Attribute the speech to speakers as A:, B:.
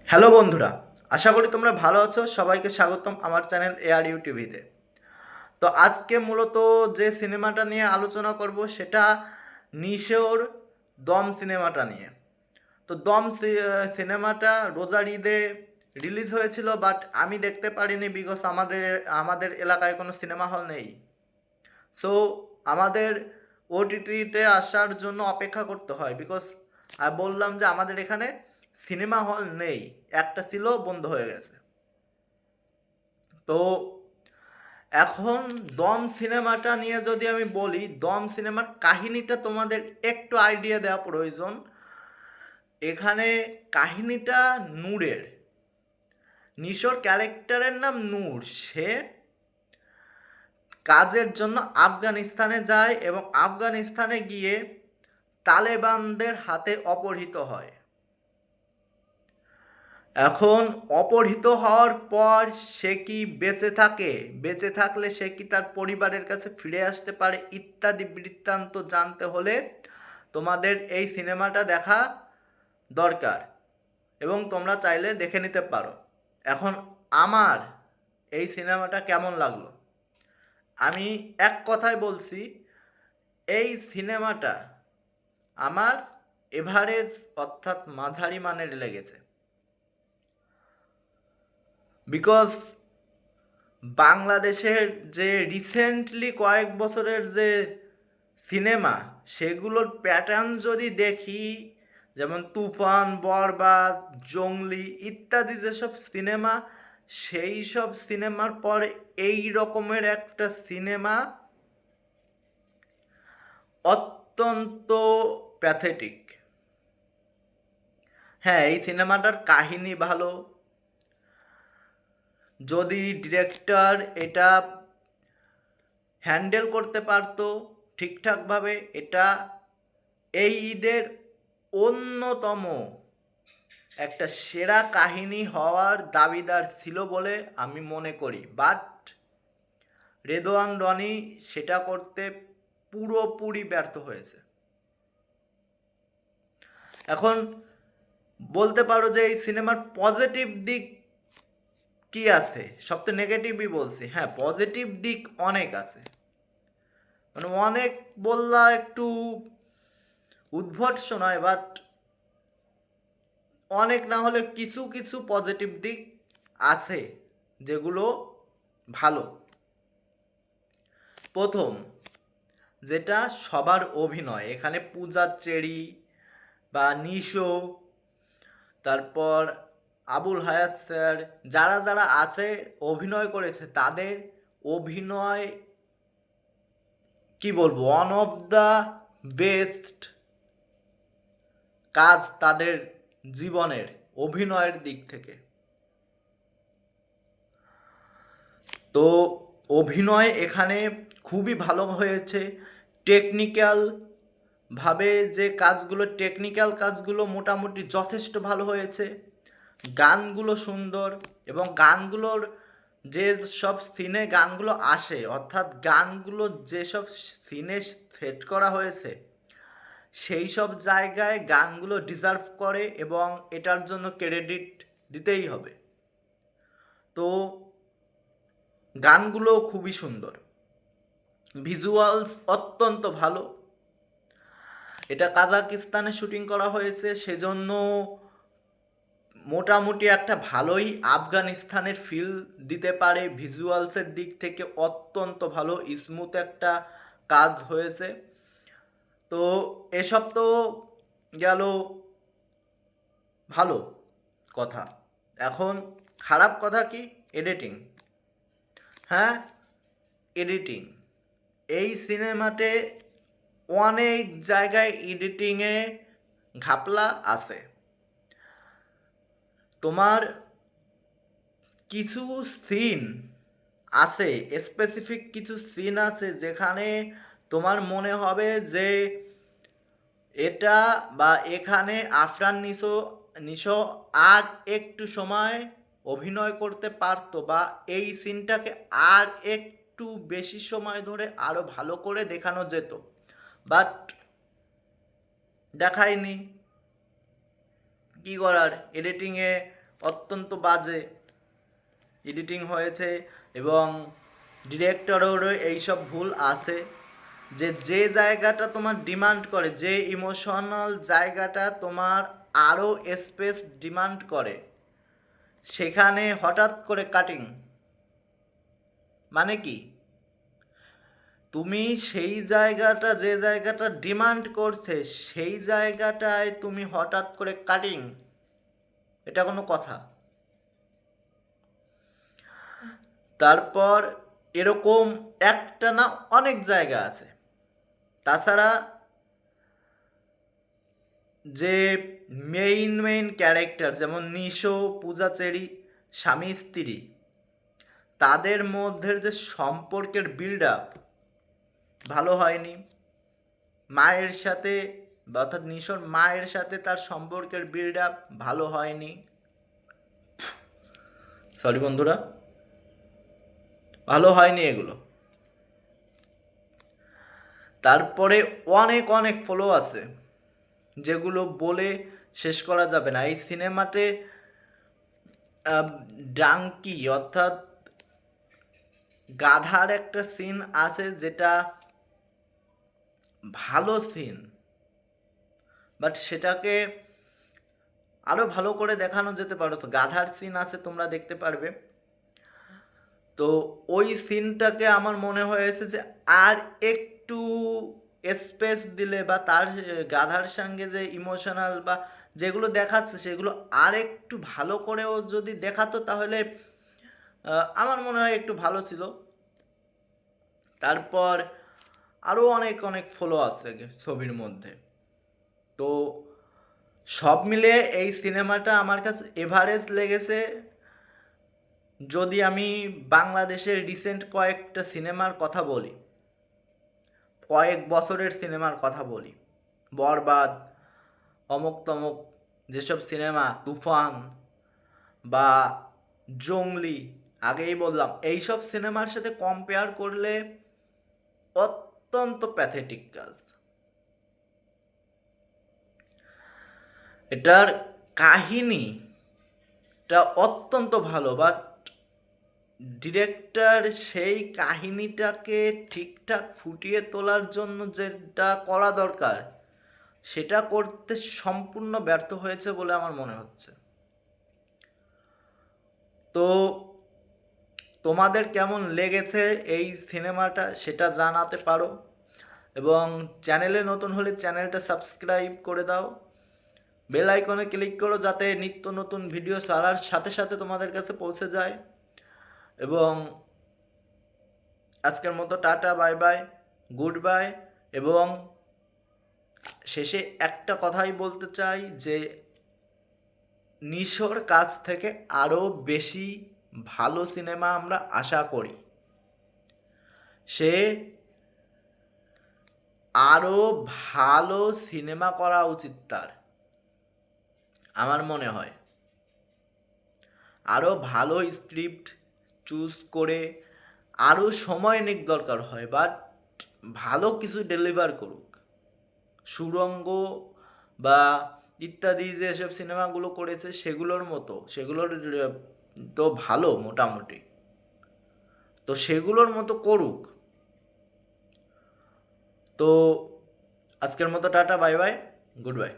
A: Hello বন্ধুরা, আশা করি তোমরা ভালো আছো। সবাইকে স্বাগতম আমার চ্যানেল এআর ইউ টিভিতে। তো আজকে মূলত যে সিনেমাটা নিয়ে আলোচনা করব সেটা নিশোর দম সিনেমাটা নিয়ে। তো সিনেমাটা রোজার ঈদে রিলিজ হয়েছিল, বাট আমি দেখতে পারিনি বিকজ আমাদের এলাকায় কোনো সিনেমা হল নেই। সো আমাদের ওটিটিতে আসার জন্য অপেক্ষা করতে হয় বিকজ বললাম যে আমাদের এখানে সিনেমা হল নেই, একটা ছিল বন্ধ হয়ে গেছে। তো এখন দম সিনেমাটা নিয়ে যদি আমি বলি, দম সিনেমার কাহিনীটা তোমাদের একটু আইডিয়া দেওয়া প্রয়োজন। এখানে কাহিনীটা নূরের, নিশোর ক্যারেক্টারের নাম নূর। সে কাজের জন্য আফগানিস্তানে যায় এবং আফগানিস্তানে গিয়ে তালেবানদের হাতে অপহৃত হয়। এখন অপহৃত হওয়ার পর সে কি বেঁচে থাকে, বেঁচে থাকলে সে কি তার পরিবারের কাছে ফিরে আসতে পারে ইত্যাদি বৃত্তান্ত জানতে হলে তোমাদের এই সিনেমাটা দেখা দরকার এবং তোমরা চাইলে দেখে নিতে পারো। এখন আমার এই সিনেমাটা কেমন লাগলো, আমি এক কথায় বলছি, এই সিনেমাটা আমার এভারেজ অর্থাৎ মাঝারি মানের লেগেছে। বিকজ বাংলাদেশের যে রিসেন্টলি কয়েক বছরের যে সিনেমা, সেগুলোর প্যাটার্ন যদি দেখি, যেমন তুফান, বরবাদ, জংলি ইত্যাদি যেসব সিনেমা, সেই সব সিনেমার পর এই রকমের একটা সিনেমা অত্যন্ত প্যাথেটিক। হ্যাঁ, এই সিনেমাটার কাহিনী ভালো, যদি ডিরেক্টর এটা হ্যান্ডেল করতে পারতো ঠিকঠাকভাবে, এটা এই ঈদের অন্যতম একটা সেরা কাহিনী হওয়ার দাবিদার ছিল বলে আমি মনে করি। বাট রেদোয়ান রনি সেটা করতে পুরোপুরি ব্যর্থ হয়েছে। এখন বলতে পারো যে এই সিনেমার পজিটিভ দিক কি আছে, সব তো নেগেটিভই বলছি। হ্যাঁ, পজিটিভ দিক অনেক আছে, মানে অনেক বললা একটু উদ্ভট শোনায়, বাট অনেক না হলে কিছু কিছু পজিটিভ দিক আছে যেগুলো ভালো। প্রথম যেটা, সবার অভিনয়। এখানে পূজা চেরি বা নিশো, তারপর আবুল হায়াত স্যার, যারা যারা আছে অভিনয় করেছে, তাদের অভিনয় কি বলবো, ওয়ান অফ দ্য বেস্ট কাজ তাদের জীবনের অভিনয়ের দিক থেকে। তো অভিনয় এখানে খুবই ভালো হয়েছে। টেকনিক্যাল ভাবে যে কাজগুলো, টেকনিক্যাল কাজগুলো মোটামুটি যথেষ্ট ভালো হয়েছে। গানগুলো সুন্দর, এবং গানগুলোর যে সব সিনে গানগুলো আসে, অর্থাৎ গানগুলো যেসব সিনে সেট করা হয়েছে, সেই সব জায়গায় গানগুলো ডিজার্ভ করে এবং এটার জন্য ক্রেডিট দিতেই হবে। তো গানগুলো খুবই সুন্দর, ভিজুয়ালস অত্যন্ত ভালো। এটা কাজাকিস্তানে শুটিং করা হয়েছে, সেজন্য মোটামুটি একটা ভালোই আফগানিস্তানের ফিল দিতে পারে। ভিজুয়ালসের দিক থেকে অত্যন্ত ভালো স্মুথ একটা কাজ হয়েছে। তো এসব তো গেল ভালো কথা। এখন খারাপ কথা কি, এডিটিং। হ্যাঁ, এডিটিং এই সিনেমাতে অনেক জায়গায় এডিটিংয়ে ঘাপলা আছে। তোমার কিছু সিন আছে, স্পেসিফিক কিছু সিন আছে যেখানে তোমার মনে হবে যে এটা বা এখানে আফরান নিশো নিশো আর একটু সময় অভিনয় করতে পারতো, বা এই সিনটাকে আর একটু বেশি সময় ধরে আরো ভালো করে দেখানো যেত, বাট দেখায়নি। কি করার, এডিটিংয়ে অত্যন্ত বাজে এডিটিং হয়েছে এবং ডিরেক্টরেরও এইসব ভুল আছে। যে জায়গাটা তোমার ডিমান্ড করে, যে ইমোশনাল জায়গাটা তোমার আরও স্পেস ডিমান্ড করে, সেখানে হঠাৎ করে কাটিং মানে কি? তুমি সেই জায়গাটা, যে জায়গাটা ডিমান্ড করছে সেই জায়গাটায় তুমি হঠাৎ করে কাটিং, এটা কোনো কথা? তারপর এরকম একটা না অনেক জায়গা আছে। তাছাড়া যে মেইন ক্যারেক্টার যেমন নিশো, পূজাচেরি, স্বামী স্ত্রী, তাদের মধ্যে যে সম্পর্কের বিল্ড আপ ভালো হয়নি। মায়ের সাথে, অর্থাৎ নিশোর মায়ের সাথে তার সম্পর্কের বিল্ড আপ ভালো হয়নি। সরি বন্ধুরা, ভালো হয়নি এগুলো। তারপরে অনেক ফলো আছে যেগুলো বলে শেষ করা যাবে না। এই সিনেমাতে ডাঙ্কি অর্থাৎ গাধার একটা সিন আছে, যেটা ভালো সিন, বাট সেটাকে আরও ভালো করে দেখানো যেতে পারে। গাধার সিন আছে, তোমরা দেখতে পারবে। তো ওই সিনটাকে আমার মনে হয়েছে যে আর একটু স্পেস দিলে, বা তার গাধার সঙ্গে যে ইমোশনাল বা যেগুলো দেখাচ্ছে সেগুলো আর একটু ভালো করেও যদি দেখাতো, তাহলে আমার মনে হয় একটু ভালো ছিল। তারপর আরও অনেক ফলো আছে ছবির মধ্যে। তো সব মিলে এই সিনেমাটা আমার কাছে এভারেজ লেগেছে। যদি আমি বাংলাদেশের রিসেন্ট কয়েকটা সিনেমার কথা বলি, কয়েক বছরের সিনেমার কথা বলি, বরবাদ, অমুক তমুক যেসব সিনেমা, তুফান বা জংলি, আগেই বললাম, এইসব সিনেমার সাথে কম্পেয়ার করলে অত্যন্ত প্যাথেটিক কাজ। এটার কাহিনীটা অত্যন্ত ভালো, বাট ডিরেক্টর সেই কাহিনীটাকে ঠিকঠাক ফুটিয়ে তোলার জন্য যেটা করা দরকার সেটা করতে সম্পূর্ণ ব্যর্থ হয়েছে বলে আমার মনে হচ্ছে। তো তোমাদের কেমন লেগেছে এই সিনেমাটা সেটা জানাতে পারো, এবং চ্যানেলে নতুন হলে চ্যানেলটা সাবস্ক্রাইব করে দাও, বেল আইকনে ক্লিক করো যাতে নিত্য নতুন ভিডিও ছাড়ার সাথে সাথে তোমাদের কাছে পৌঁছে যায়। এবং আজকের মতো tata, bye bye, good bye. এবং শেষে একটা কথাই বলতে চাই যে নিশোর কাছ থেকে আরও বেশি ভালো সিনেমা আমরা আশা করি। সে আরও ভালো সিনেমা করা উচিত তার, আমার মনে হয়। আরও ভালো স্ক্রিপ্ট চুজ করে আরও সময় নিক দরকার হয়, বাট ভালো কিছু ডেলিভার করুক। সুড়ঙ্গ বা ইত্যাদি যেসব সিনেমাগুলো করেছে সেগুলোর মতো, সেগুলোর তো ভালো মোটামুটি, তো সেগুলোর মতো করুক। তো আজকের মতো tata, bye bye, good bye.